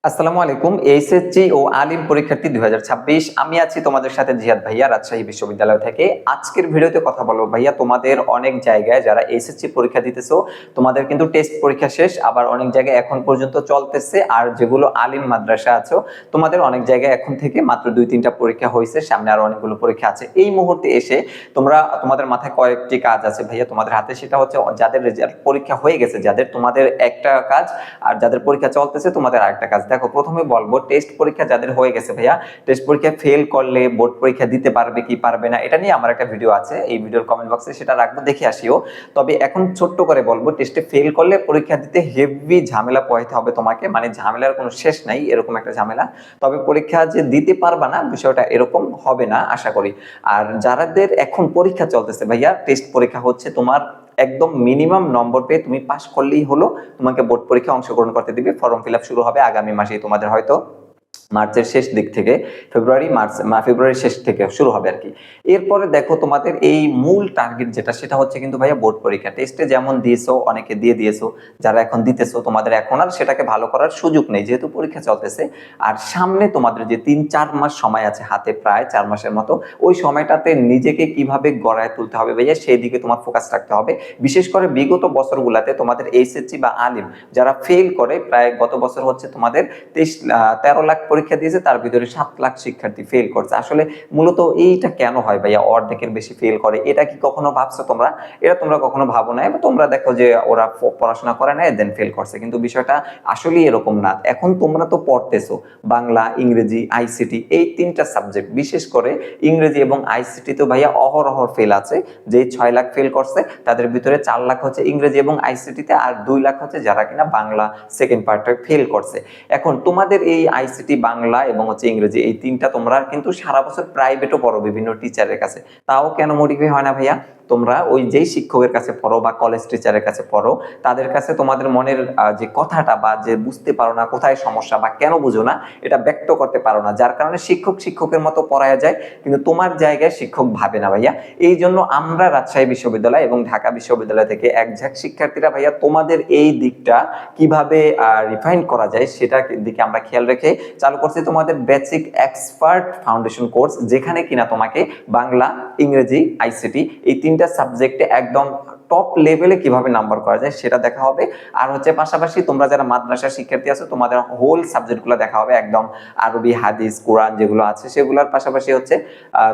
আসসালামু আলাইকুম। এইচএসসি ও আলিম পরীক্ষার্থী 2026 আমি আছি তোমাদের সাথে জিহাদ ভাইয়া রাজশাহী বিশ্ববিদ্যালয় থেকে। আজকের ভিডিওতে কথা বলবো ভাইয়া তোমাদের অনেক জায়গায় যারা এইচএসসি পরীক্ষা দিতেছো তোমাদের কিন্তু টেস্ট পরীক্ষা শেষ, আবার অনেক জায়গায় এখন পর্যন্ত চলতেছে। আর যেগুলো আলিম মাদ্রাসা আছো তোমাদের অনেক জায়গায় এখন থেকে মাত্র 2-3টা পরীক্ষা হয়েছে, সামনে আরো অনেকগুলো পরীক্ষা আছে। এই মুহূর্তে এসে তোমাদের মাথায় কয়েকটি কাজ আছে ভাইয়া তোমাদের হাতে, সেটা হচ্ছে যাদের রেজাল্ট পরীক্ষা হয়ে গেছে যাদের, তোমাদের একটা কাজ, আর যাদের পরীক্ষা চলতেছে তোমাদের আরেকটা কাজ। দেখো, প্রথমে বলবো টেস্ট পরীক্ষা যাদের হয়ে গেছে ভাইয়া, টেস্ট পরীক্ষা ফেল করলে বোর্ড পরীক্ষা দিতে পারবে কি পারবে না এটা নিয়ে আমার একটা ভিডিও আছে, এই ভিডিওর কমেন্ট বক্সে সেটা রাখবো, দেখে আসিও। তবে এখন ছোট্ট করে বলবো, টেস্টে ফেল করলে পরীক্ষা দিতে হেভি ঝামেলা পোহাইতে হবে তোমাকে, মানে ঝামেলার কোনো শেষ নাই, এরকম একটা ঝামেলা। তবে পরীক্ষা যে দিতে পারবা না বিষয়টা এরকম হবে না আশা করি। আর যাদের এখন পরীক্ষা চলতেছে ভাইয়া, টেস্ট পরীক্ষা হচ্ছে তোমার একদম মিনিমাম নম্বর পেয়ে তুমি পাস করলেই হলো, তোমাকে বোর্ড পরীক্ষা অংশগ্রহণ করতে দিবে। ফর্ম ফিল আপ শুরু হবে আগামী মাসেই, তোমাদের হয়তো মার্চের শেষ দিক থেকে, ফেব্রুয়ারির শেষ থেকে শুরু হবে আর কি। এরপরে দেখো তোমাদের এই মূল টার্গেট যেটা, সেটা হচ্ছে কিন্তু ভাইয়া বোর্ড পরীক্ষা। টেস্টে যেমন দিয়েছো, অনেকে দিয়ে দিয়েছো, যারা এখন দিতেছো তোমাদের এখন আর সেটাকে ভালো করার সুযোগ নেই যেহেতু পরীক্ষা চলতেছে। আর সামনে তোমাদের যে 3-4 মাস সময় আছে হাতে, প্রায় 4 মাসের মতো, ওই সময়টাতে নিজেকে কিভাবে গড়ায় তুলতে হবে ভাইয়া সেই দিকে তোমার ফোকাস রাখতে হবে। বিশেষ করে বিগত বছরগুলোতে তোমাদের এইচএসসি বা আলিম যারা ফেল করে, প্রায় গত বছর হচ্ছে তোমাদের 13 লাখ পরীক্ষা দিয়েছে, তার ভিতরে 7 লাখ শিক্ষার্থী ফেল করছে। আসলে মূলত এইটা কেন হয় ভাইয়া, অর্ধেকের বেশি ফেল করে? এটা কি কখনো ভাবছো তোমরা? এটা তোমরা কখনো ভাবো না? তোমরা দেখো যে ওরা পড়াশোনা করে না দেন ফেল করছে, কিন্তু বিষয়টা আসলে এরকম না। এখন তোমরা তো পড়তেছো বাংলা, ইংরেজি, আইসিটি, এই 3টা সাবজেক্ট। বিশেষ করে ইংরেজি এবং আইসিটি তো ভাইয়া অহরহ ফেল আছে। যে 6 লাখ ফেল করছে তাদের ভিতরে 4 লাখ হচ্ছে ইংরেজি এবং আইসিটিতে, আর 2 লাখ হচ্ছে যারা কিনা বাংলা সেকেন্ড পার্টে ফেল করছে। এখন তোমাদের এই আইসিটি, বাংলা এবং হচ্ছে ইংরেজি, এই 3টা তোমরা কিন্তু সারা বছর প্রাইভেটও পড়ো বিভিন্ন টিচারের কাছে, তাও কেন মোটিভেট হয় না ভাইয়া? তোমরা ওই যেই শিক্ষকের কাছে পড়ো বা কলেজ টিচারের কাছে পড়ো, তাদের কাছে তোমাদের মনের যে কথাটা বা যে বুঝতে পারো না কোথায় সমস্যা বা কেন বুঝো না, এটা ব্যক্ত করতে পারো না, যার কারণে শিক্ষকের মতো পড়ায়া যায়, কিন্তু তোমার জায়গায় শিক্ষক ভাবে না ভাইয়া। এই জন্য আমরা রাজশাহী বিশ্ববিদ্যালয় এবং ঢাকা বিশ্ববিদ্যালয় থেকে একঝাঁক শিক্ষার্থীরা ভাইয়া তোমাদের এই দিকটা কিভাবে রিফাইন করা যায় সেটা দিকে আমরা খেয়াল রেখে চালু করছি তোমাদের বেসিক এক্সপার্ট ফাউন্ডেশন কোর্স, যেখানে কিনা তোমাকে বাংলা, ইংরেজি, আইসিটি এই 3টা সাবজেক্টে একদম টপ লেভেলে কিভাবে নাম্বার করা যায় সেটা দেখা হবে। আর হচ্ছে পাশাপাশি তোমরা যারা মাদ্রাসার শিক্ষার্থী আছো তোমাদের হোল সাবজেক্টগুলো দেখা হবে, একদম আরবি, হাদিস, কোরআন যেগুলো আছে সেগুলোর পাশাপাশি হচ্ছে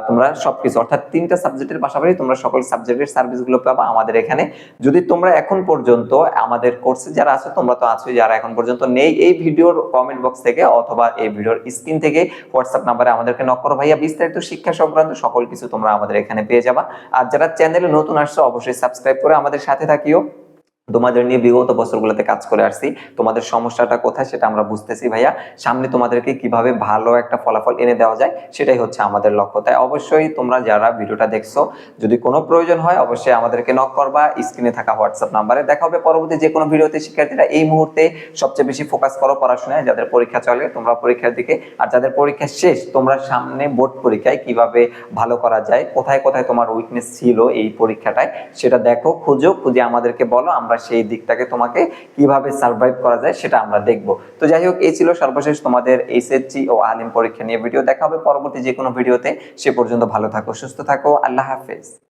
তোমরা সবকিছু, অর্থাৎ 3টা সাবজেক্টের পাশাপাশি তোমরা সকল সাবজেক্টের সার্ভিসগুলো পাবা আমাদের এখানে। যদি তোমরা এখন পর্যন্ত আমাদের কোর্সে যারা আছো, তোমরা তো আছোই, যারা এখন পর্যন্ত নেই, এই ভিডিওর কমেন্ট বক্স থেকে অথবা এই ভিডিওর স্ক্রিন থেকে হোয়াটসঅ্যাপ নাম্বারে আমাদেরকে নক করো ভাইয়া। বিস্তারিত শিক্ষা সংক্রান্ত সকল কিছু তোমরা আমাদের এখানে পেয়ে যাবা। আর যারা চ্যানেলে নতুন আসছো অবশ্যই সাবস্ক্রাইব করে আমাদের সাথে থাকিও। তোমাদের নিয়ে বিগত বছরগুলোতে কাজ করে আসছি, তোমাদের সমস্যাটা কোথায় সেটা আমরা বুঝতেছি ভাইয়া। সামনে তোমাদেরকে কিভাবে ভালো একটা ফলাফল এনে দেওয়া যায় সেটাই হচ্ছে আমাদের লক্ষ্য। তাই অবশ্যই তোমরা যারা ভিডিওটা দেখছো, যদি কোনো প্রয়োজন হয় অবশ্যই আমাদেরকে নক করবা স্ক্রিনে থাকা হোয়াটসঅ্যাপ নাম্বারে। দেখা হবে পরবর্তী যে কোনো ভিডিওতে। শিক্ষার্থীরা এই মুহূর্তে সবচেয়ে বেশি ফোকাস করো পড়াশোনায়, যাদের পরীক্ষা চলে তোমরা পরীক্ষার দিকে, আর যাদের পরীক্ষা শেষ তোমরা সামনে বোর্ড পরীক্ষায় কিভাবে ভালো করা যায়, কোথায় কোথায় তোমার উইকনেস ছিল এই পরীক্ষাটায় সেটা দেখো, খুঁজে আমাদেরকে বলো, আমরা সেই দিকটাকে তোমাকে কিভাবে সার্ভাইভ করা যায় সেটা আমরা দেখব। তো যাই হোক, এই ছিল সর্বশেষ তোমাদের এইচএসসি ও আলিম পরীক্ষা নিয়ে ভিডিও। দেখা হবে পরবর্তী যে কোনো ভিডিওতে। সে পর্যন্ত ভালো থাকো, সুস্থ থাকো, আল্লাহ হাফেজ।